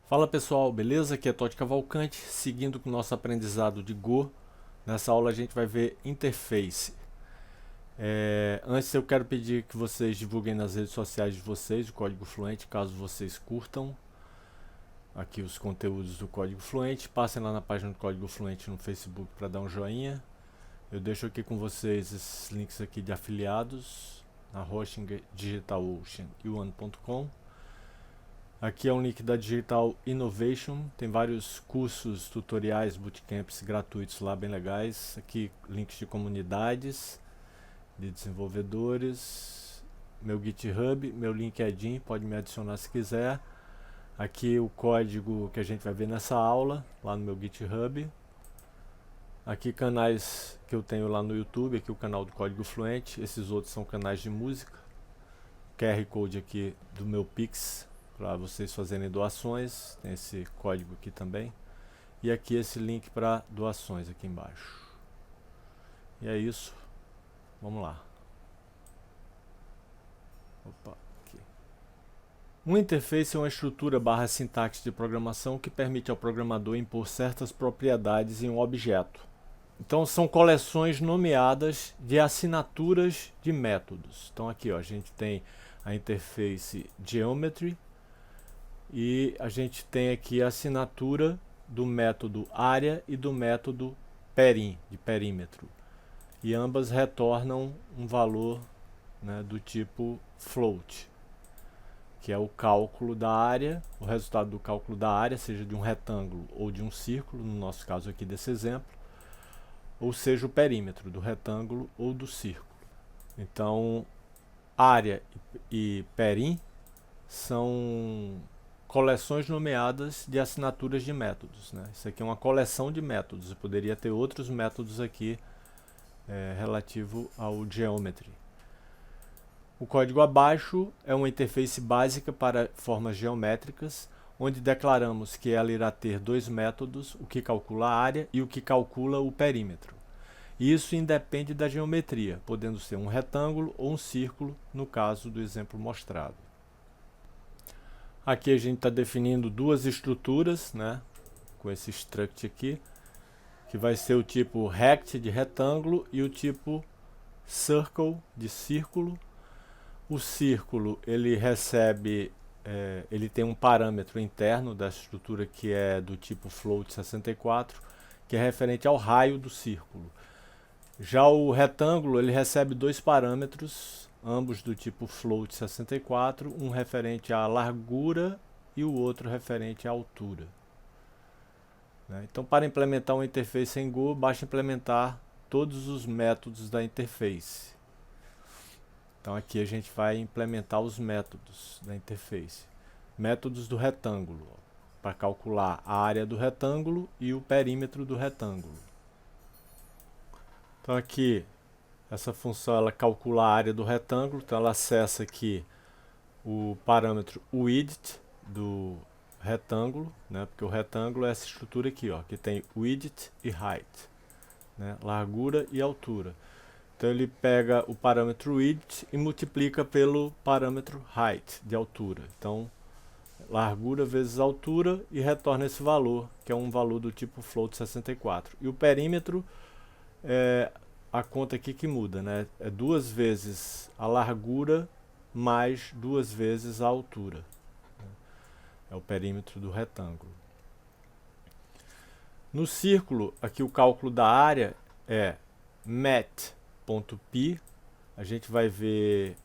Fala pessoal, beleza? Aqui é Todd Cavalcante, seguindo com o nosso aprendizado de Go. Nessa aula a gente vai ver interface. Antes eu quero pedir que vocês divulguem nas redes sociais de vocês o Código Fluente, caso vocês curtam aqui os conteúdos do Código Fluente. Passem lá na página do Código Fluente no Facebook para dar um joinha. Eu deixo aqui com vocês esses links aqui de afiliados na Hosting, DigitalOcean e One.com. Aqui é um link da Digital Innovation, tem vários cursos, tutoriais, bootcamps gratuitos lá, bem legais. Aqui links de comunidades, de desenvolvedores, meu GitHub, meu LinkedIn, pode me adicionar se quiser. Aqui o código que a gente vai ver nessa aula, lá no meu GitHub. Aqui canais que eu tenho lá no YouTube, aqui o canal do Código Fluente, esses outros são canais de música. QR Code aqui do meu Pix, para vocês fazerem doações, tem esse código aqui também, e aqui esse link para doações aqui embaixo. E é isso, vamos lá. Aqui. Uma interface é uma estrutura barra sintaxe de programação que permite ao programador impor certas propriedades em um objeto. Então são coleções nomeadas de assinaturas de métodos. Então aqui ó, a gente tem a interface Geometry, e a gente tem aqui a assinatura do método área e do método perim, de perímetro. E ambas retornam um valor, né, do tipo float, que é o cálculo da área, o resultado do cálculo da área, seja de um retângulo ou de um círculo, no nosso caso aqui desse exemplo, ou seja o perímetro do retângulo ou do círculo. Então, área e perim são coleções nomeadas de assinaturas de métodos, né? Isso aqui é uma coleção de métodos. Eu poderia ter outros métodos aqui relativo ao Geometry. O código abaixo é uma interface básica para formas geométricas, onde declaramos que ela irá ter dois métodos, o que calcula a área e o que calcula o perímetro. Isso independe da geometria, podendo ser um retângulo ou um círculo, no caso do exemplo mostrado. Aqui a gente está definindo duas estruturas, né, com esse struct aqui, que vai ser o tipo rect de retângulo e o tipo circle de círculo. O círculo ele recebe, ele tem um parâmetro interno da estrutura que é do tipo float 64, que é referente ao raio do círculo. Já o retângulo ele recebe dois parâmetros, ambos do tipo float 64, um referente à largura e o outro referente à altura. Então, para implementar uma interface em Go, basta implementar todos os métodos da interface. Então, aqui a gente vai implementar os métodos da interface. Métodos do retângulo, para calcular a área do retângulo e o perímetro do retângulo. Então, aqui essa função ela calcula a área do retângulo, então ela acessa aqui o parâmetro width do retângulo, né, porque o retângulo é essa estrutura aqui, ó, que tem width e height, né, largura e altura. Então ele pega o parâmetro width e multiplica pelo parâmetro height, de altura. Então largura vezes altura e retorna esse valor, que é um valor do tipo float 64. E o perímetro é a conta aqui que muda, né? É duas vezes a largura mais duas vezes a altura. É o perímetro do retângulo. No círculo, aqui o cálculo da área é mat.py. A gente vai ver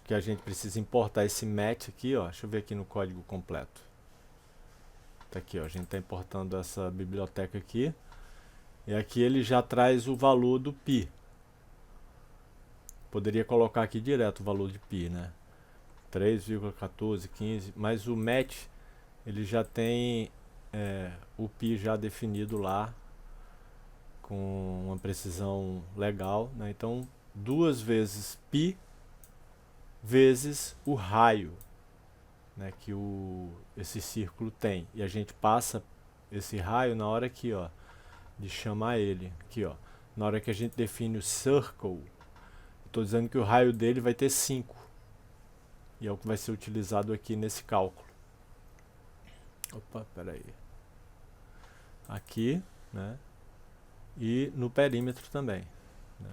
que a gente precisa importar esse mat aqui, ó. Deixa eu ver aqui no código completo. Tá aqui, ó. A gente está importando essa biblioteca aqui. E aqui ele já traz o valor do π. Poderia colocar aqui direto o valor de π, né? 3,1415, mas o mat ele já tem o π já definido lá com uma precisão legal, né? Então 2 vezes π vezes o raio, né, que esse círculo tem, e a gente passa esse raio na hora aqui, ó, de chamar ele aqui, ó. Na hora que a gente define o circle, estou dizendo que o raio dele vai ter 5. E é o que vai ser utilizado aqui nesse cálculo. Opa, peraí. Aqui, né? E no perímetro também, né?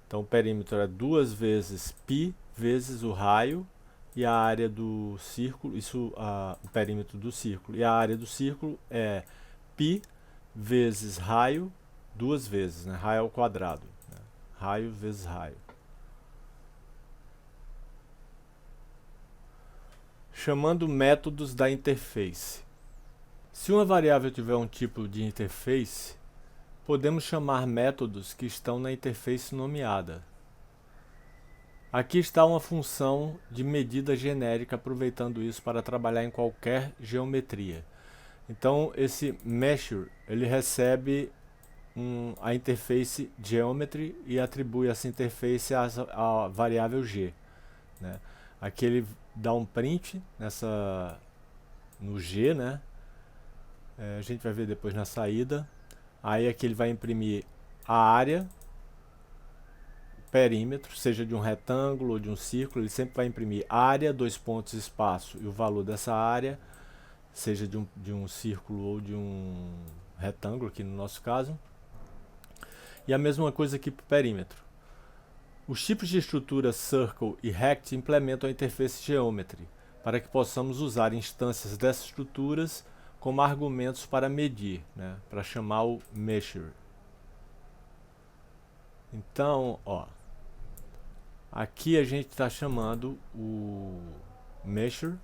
Então o perímetro é 2 vezes π vezes o raio e a área do círculo, o perímetro do círculo. E a área do círculo é π vezes raio, 2 vezes, né? Raio ao quadrado, né? Raio vezes raio. Chamando métodos da interface. Se uma variável tiver um tipo de interface, podemos chamar métodos que estão na interface nomeada. Aqui está uma função de medida genérica, aproveitando isso para trabalhar em qualquer geometria. Então, esse measure, ele recebe a interface geometry e atribui essa interface à variável g, né? Aqui ele dá um print no g, né? A gente vai ver depois na saída. Aí aqui ele vai imprimir a área, perímetro, seja de um retângulo ou de um círculo, ele sempre vai imprimir área, 2 pontos, espaço e o valor dessa área, seja de um círculo ou de um retângulo, aqui no nosso caso. E a mesma coisa aqui para o perímetro. Os tipos de estrutura Circle e Rect implementam a interface Geometry, para que possamos usar instâncias dessas estruturas como argumentos para medir, né, para chamar o Measure. Então, ó, aqui a gente está chamando o Measure,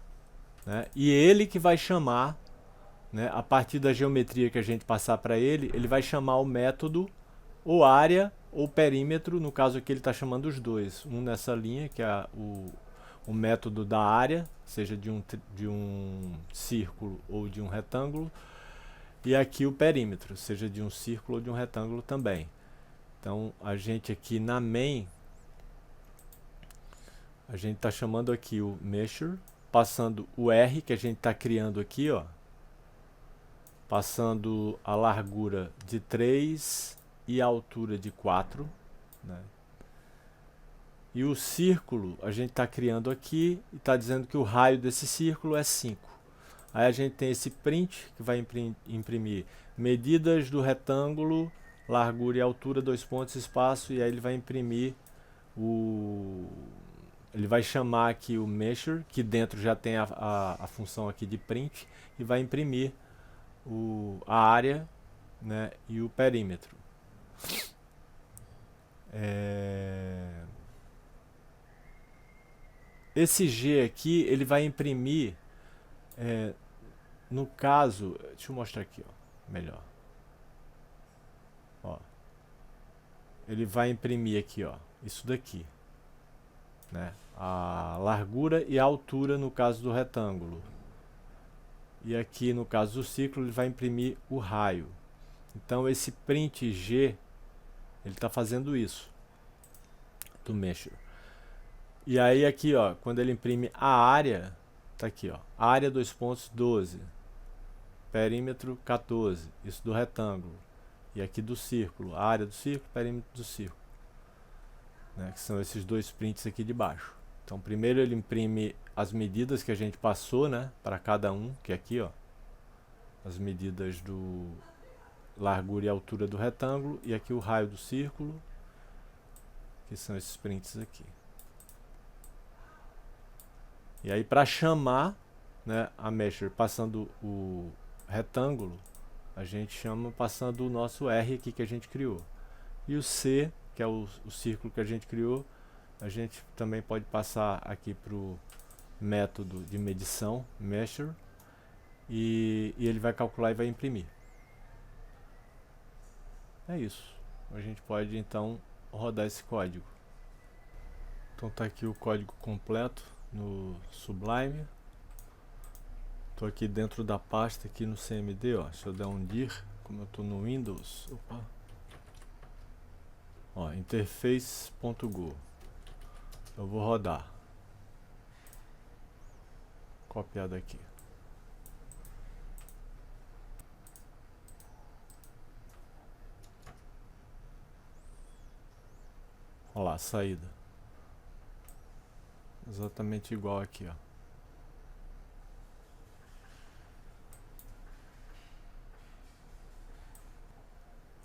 né, e ele que vai chamar, né, a partir da geometria que a gente passar para ele, ele vai chamar o método ou área ou perímetro. No caso aqui ele está chamando os dois, um nessa linha, que é o método da área, seja de um círculo ou de um retângulo, e aqui o perímetro, seja de um círculo ou de um retângulo também. Então a gente aqui na main, a gente está chamando aqui o measure, passando o R que a gente está criando aqui, ó, passando a largura de 3 e a altura de 4, né? E o círculo a gente está criando aqui e está dizendo que o raio desse círculo é 5. Aí a gente tem esse print que vai imprimir medidas do retângulo, largura e altura, 2 pontos, espaço, e aí ele vai imprimir ele vai chamar aqui o measure, que dentro já tem a função aqui de print, e vai imprimir a área, né, e o perímetro. Esse G aqui, ele vai imprimir, no caso, deixa eu mostrar aqui, ó, melhor. Ó, ele vai imprimir aqui, ó, isso daqui, né, a largura e a altura no caso do retângulo. E aqui no caso do círculo ele vai imprimir o raio. Então esse print G, ele está fazendo isso, do measure. E aí aqui, ó, quando ele imprime a área, tá aqui, ó, área 2 pontos 12, perímetro 14, isso do retângulo. E aqui do círculo, área do círculo, perímetro do círculo, né, que são esses dois prints aqui de baixo. Então primeiro ele imprime as medidas que a gente passou, né, para cada um, que é aqui, ó, as medidas do largura e altura do retângulo, e aqui o raio do círculo, que são esses prints aqui. E aí para chamar, né, a measure passando o retângulo, a gente chama passando o nosso R aqui que a gente criou. E o C, que é o círculo que a gente criou, a gente também pode passar aqui para o método de medição, measure, e ele vai calcular e vai imprimir. É isso. A gente pode então rodar esse código. Então tá aqui o código completo no Sublime. Estou aqui dentro da pasta aqui no CMD, ó. Se eu der um dir, como eu estou no Windows, opa. Ó, interface.go. Eu vou rodar. Copiar daqui. Olha lá, saída. Exatamente igual aqui, ó.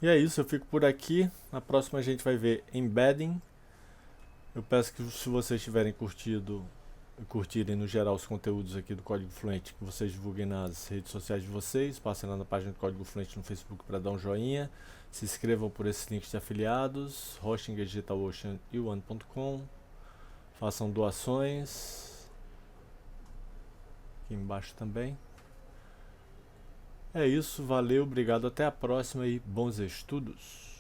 E é isso, eu fico por aqui. Na próxima a gente vai ver embedding. Eu peço que, se vocês tiverem curtirem no geral os conteúdos aqui do Código Fluente, que vocês divulguem nas redes sociais de vocês, passem lá na página do Código Fluente no Facebook para dar um joinha, se inscrevam por esses links de afiliados, Hostinger, DigitalOcean e One.com, façam doações, aqui embaixo também. É isso, valeu, obrigado, até a próxima e bons estudos!